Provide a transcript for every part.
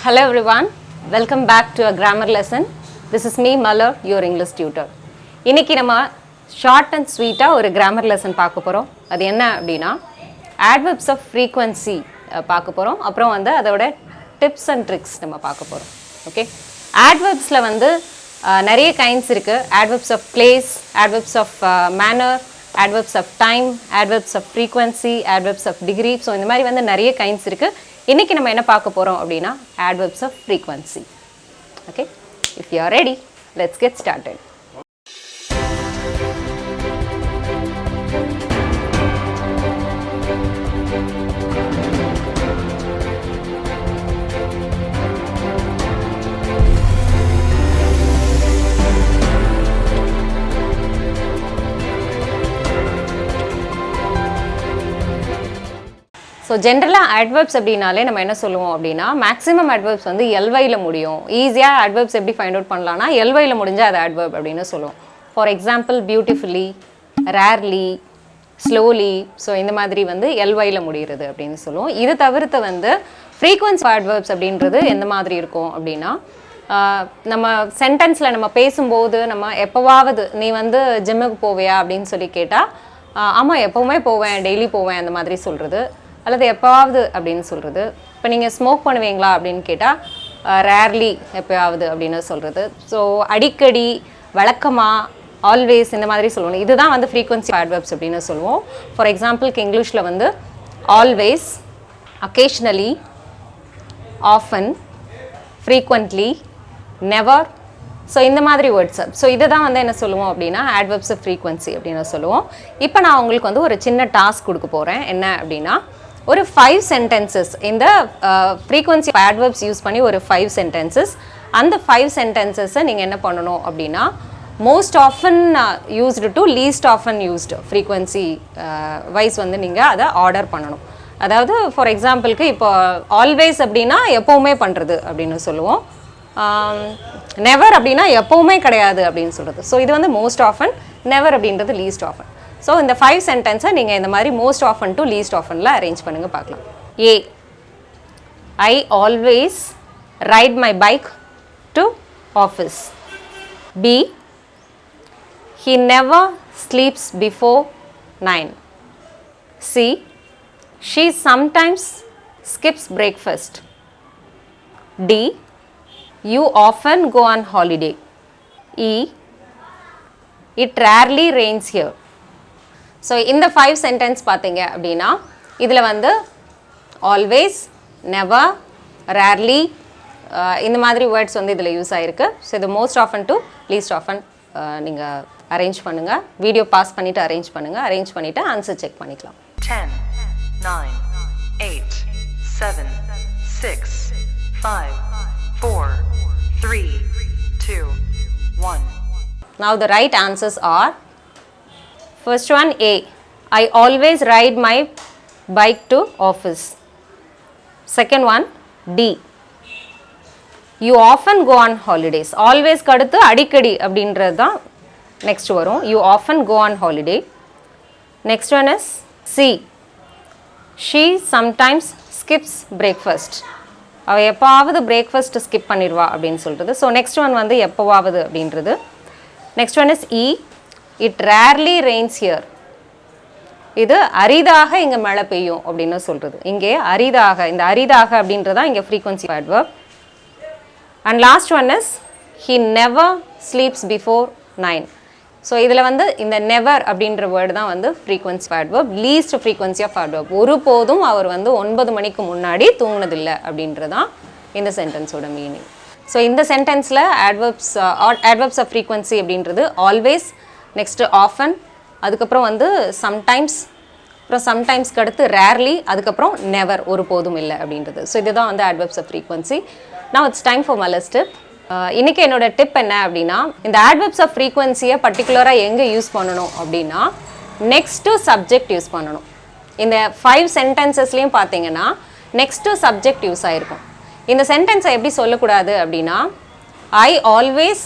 Hello everyone, welcome back to a grammar lesson. This is me Malar, your English tutor. இன்னைக்கு நம்ம short and sweet ஒரு grammar lesson பார்க்க போறோம். அது என்ன அப்படினா adverbs of frequency பார்க்க போறோம். அப்புறம் வந்து அதோட tips and tricks நம்ம பார்க்க போறோம். ஓகே. adverbsல வந்து நிறைய kinds இருக்கு. adverbs of place, adverbs of manner, adverbs of time, adverbs of frequency, adverbs of degree. So இந்த மாதிரி வந்து நிறைய kinds இருக்கு. இன்னைக்கு நம்ம என்ன பார்க்க போறோம் அப்படினா adverbs of frequency. Okay, if you are ready, let's get started. So ஜென்ரலாக adverbs அப்படின்னாலே நம்ம என்ன சொல்லுவோம் அப்படின்னா மேக்ஸிமம் adverbs வந்து எல்வையில் முடியும். ஈஸியாக adverbs எப்படி ஃபைண்ட் அவுட் பண்ணலாம்னா எல்வையில் முடிஞ்சால் அது adverb அப்படின்னு சொல்லுவோம். For example beautifully, rarely, slowly, so இந்த மாதிரி வந்து எல்வையில் முடிகிறது அப்படின்னு சொல்லுவோம். இது தவிர்த்து வந்து ஃப்ரீக்வன்சி adverbs அப்படின்றது எந்த மாதிரி இருக்கும் அப்படின்னா நம்ம சென்டென்ஸில் நம்ம பேசும்போது நம்ம எப்போவாவது நீ வந்து ஜிம்முக்கு போவியா அப்படின்னு சொல்லி கேட்டால் ஆமாம் எப்போவுமே போவேன், டெய்லி போவேன் அந்த மாதிரி சொல்கிறது. அல்லது எப்போவாவது அப்படின்னு சொல்கிறது. இப்போ நீங்கள் ஸ்மோக் பண்ணுவீங்களா அப்படின்னு கேட்டால் ரேர்லி எப்போயாவது அப்படின்னு சொல்கிறது. ஸோ அடிக்கடி, வழக்கமாக, ஆல்வேஸ் இந்த மாதிரி சொல்லுவோம். இதுதான் வந்து ஃப்ரீக்வன்சி adverbs அப்படின்னு சொல்லுவோம். ஃபார் எக்ஸாம்பிளுக்கு இங்கிலீஷில் வந்து always, occasionally, often, frequently, never, so இந்த மாதிரி வேர்ட்ஸ். ஸோ இதை தான் வந்து என்ன சொல்லுவோம் அப்படின்னா adverbs of frequency அப்படின்னு சொல்லுவோம். இப்போ நான் உங்களுக்கு வந்து ஒரு சின்ன டாஸ்க் கொடுக்க போகிறேன். என்ன அப்படின்னா ஒரு 5 sentences இந்த frequency adverbs யூஸ் பண்ணி ஒரு 5 sentences, அந்த 5 sentences நீங்கள் என்ன பண்ணணும் அப்படின்னா most often used to least often used frequency wise வந்து நீங்கள் அதை ஆர்டர் பண்ணணும். அதாவது ஃபார் எக்ஸாம்பிளுக்கு இப்போ ஆல்வேஸ் அப்படின்னா எப்போவுமே பண்ணுறது அப்படின்னு சொல்லுவோம். நெவர் அப்படின்னா எப்போவுமே கிடையாது அப்படின்னு சொல்கிறது. ஸோ இது வந்து மோஸ்ட் ஆஃபன், நெவர் அப்படின்றது லீஸ்ட் ஆஃபன். ஸோ இந்த 5 சென்டென்ஸை நீங்கள் இந்த மாதிரி மோஸ்ட் ஆஃபன் டு லீஸ்ட் ஆஃபனில் அரேஞ்ச் பண்ணுங்கள் பார்க்கலாம். A, I always ride my bike to office. B, he never sleeps before 9. C, she sometimes skips breakfast. D, you often go on holiday. E, it rarely rains here. So இந்த 5 sentence பார்த்தீங்க அப்படின்னா இதில் வந்து always, never, rarely இந்த மாதிரி words வந்து இதில் use ஆகிருக்கு. ஸோ இது most often to least often நீங்கள் அரேஞ்ச் பண்ணுங்கள். வீடியோ பாஸ் பண்ணிவிட்டு அரேஞ்ச் பண்ணுங்கள். அரேஞ்ச் பண்ணிவிட்டு ஆன்சர் செக் பண்ணிக்கலாம். 10, 9, 8, 7, 6, 5, 4, 3, 2, 1. Now the right answers are, first one A, I always ride my bike to office. Second one D, you often go on holidays. Always kaduthu adikadi அப்படின்றது தான் next வரும். You often go on holiday. Next one is C, she sometimes skips breakfast. அவள் எப்போவாவது breakfast skip பண்ணிடுவா அப்படின்னு சொல்கிறது. So next one வந்து எப்போவாவது அப்படின்றது. Next one is E, it rarely Reigns here. இது அரிதாக இங்கே மழை பெய்யும் அப்படின்னு சொல்கிறது. இங்கே அரிதாக, இந்த அரிதாக அப்படின்றதா இங்கே frequency adverb. And last one is he never sleeps before 9. So இதில் வந்து இந்த நெவர் அப்படின்ற வேர்டு தான் வந்து frequency adverb, least frequency of adverb. ஒருபோதும் அவர் வந்து 9 மணிக்கு முன்னாடி தூங்கினதில்லை அப்படின்றதான் இந்த சென்டென்ஸோட மீனிங். ஸோ இந்த சென்டென்ஸில் adverbs ஆஃப் ஃப்ரீக்வன்சி அப்படின்றது ஆல்வேஸ், நெக்ஸ்ட்டு ஆஃபன், அதுக்கப்புறம் வந்து சம்டைம்ஸ், அப்புறம் சம்டைம்ஸ்க்கு அடுத்து ரேர்லி, அதுக்கப்புறம் நெவர், ஒருபோதும் இல்லை அப்படின்றது. ஸோ இதுதான் வந்து adverbs of frequency. Now it's time for Malar's tip. இன்றைக்கி என்னோட டிப் என்ன அப்படின்னா இந்த adverbs ஆஃப் ஃப்ரீக்வன்சியை பர்டிகுலராக எங்கே யூஸ் பண்ணணும் அப்படின்னா நெக்ஸ்ட்டு சப்ஜெக்ட் யூஸ் பண்ணணும். இந்த 5 சென்டென்சஸ்லேயும் பார்த்தீங்கன்னா நெக்ஸ்ட்டு சப்ஜெக்ட் யூஸ் ஆகிருக்கும். இந்த சென்டென்ஸை எப்படி சொல்லக்கூடாது அப்படின்னா I always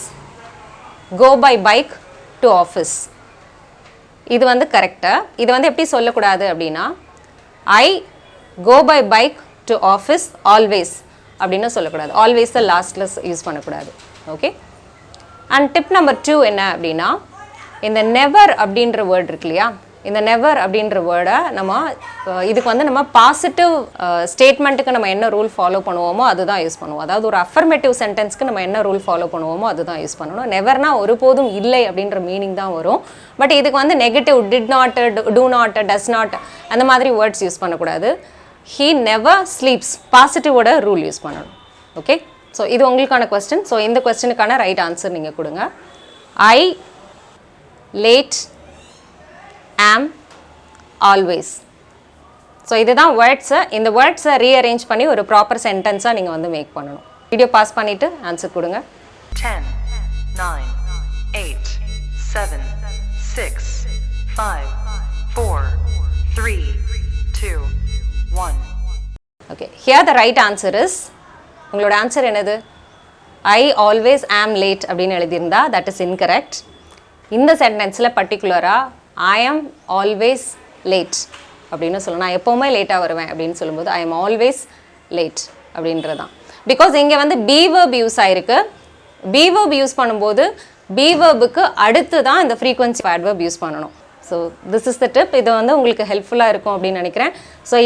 go by bike to office. இது வந்து கரெக்டாக. இது வந்து எப்படி சொல்லக்கூடாது அப்படின்னா I go by bike to office always. அப்படின்னு சொல்லக்கூடாது. ஆல்வேஸ் த லாஸ்ட்ல யூஸ் பண்ணக்கூடாது. ஓகே. அண்ட் டிப் நம்பர் 2 என்ன அப்படின்னா, இந்த நெவர் அப்படின்ற வேர்ட் இருக்கு இல்லையா, இந்த நெவர் அப்படின்ற வேர்டை நம்ம இதுக்கு வந்து நம்ம பாசிட்டிவ் ஸ்டேட்மெண்ட்டுக்கு நம்ம என்ன ரூல் ஃபாலோ பண்ணுவோமோ அதுதான் யூஸ் பண்ணுவோம். அதாவது ஒரு அஃபர்மேட்டிவ் சென்டென்ஸ்க்கு நம்ம என்ன ரூல் ஃபாலோ பண்ணுவோமோ அதுதான் யூஸ் பண்ணணும். நெவர்னா ஒருபோதும் இல்லை அப்படின்ற மீனிங் தான் வரும். பட் இதுக்கு வந்து negative did not, do not, does not அந்த மாதிரி வேர்ட்ஸ் யூஸ் பண்ணக்கூடாது. ஹீ நெவர் ஸ்லீப்ஸ் பாசிட்டிவோட ரூல் யூஸ் பண்ணணும். ஓகே. ஸோ இது உங்களுக்கான கொஸ்டின். ஸோ இந்த கொஸ்டினுக்கான ரைட் ஆன்சர் நீங்கள் கொடுங்க. I late am always. So இதுதான் வேர்ட்ஸை, இந்த வேர்ட்ஸை ரீஅரேஞ்ச் பண்ணி ஒரு ப்ராப்பர் சென்டென்ஸாக நீங்கள் வந்து மேக் பண்ணணும். வீடியோ பாஸ் பண்ணிவிட்டு ஆன்சர் கொடுங்க. 10, 9, 8, 7, 6, 5, 4, 3, 2, 1. Okay. Here the right answer is, உங்களோட ஆன்சர் என்னது? ஐ ஆல்வேஸ் ஆம் லேட் அப்படின்னு எழுதியிருந்தா தட் இஸ் இன்கரெக்ட். இந்த சென்டென்ஸில் பர்டிகுலராக ஐ ஆம் ஆல்வேஸ் லேட் அப்படின்னு சொல்லணும். நான் எப்போவுமே லேட்டாக வருவேன் அப்படின்னு சொல்லும்போது ஐ ஆம் ஆல்வேஸ் லேட் அப்படின்றதான். பிகாஸ் இங்கே வந்து பி வேர்ப் யூஸ் ஆயிருக்கு. பி வேர்ப் யூஸ் பண்ணும்போது பி வேர்புக்கு அடுத்து தான் இந்த ஃப்ரீக்வன்சி அட்வர்ப் யூஸ் பண்ணணும். So this is the tip. இது வந்து உங்களுக்கு ஹெல்ப்ஃபுல்லாக இருக்கும் அப்படின்னு நினைக்கிறேன். ஸோ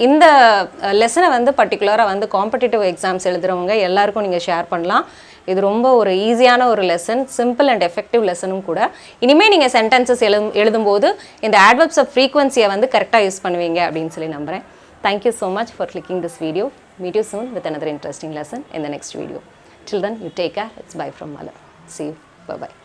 இந்த லெசனை வந்து பர்டிகுலராக வந்து காம்படிட்டிவ் எக்ஸாம்ஸ் எழுதுகிறவங்க எல்லாருக்கும் நீங்கள் ஷேர் பண்ணலாம். இது ரொம்ப ஒரு ஈஸியான ஒரு லெசன், சிம்பிள் அண்ட் எஃபெக்டிவ் லெசனும் கூட. இனிமேல் நீங்கள் சென்டென்சஸ் எழுதும்போது இந்த adverbs of frequency வந்து கரெக்டாக யூஸ் பண்ணுவீங்க அப்படின்னு சொல்லி நம்புகிறேன். Thank you so much for clicking this video. Meet you soon with another interesting lesson in the next video. Till then, you take care. It's bye from Malar. See you. Bye-bye.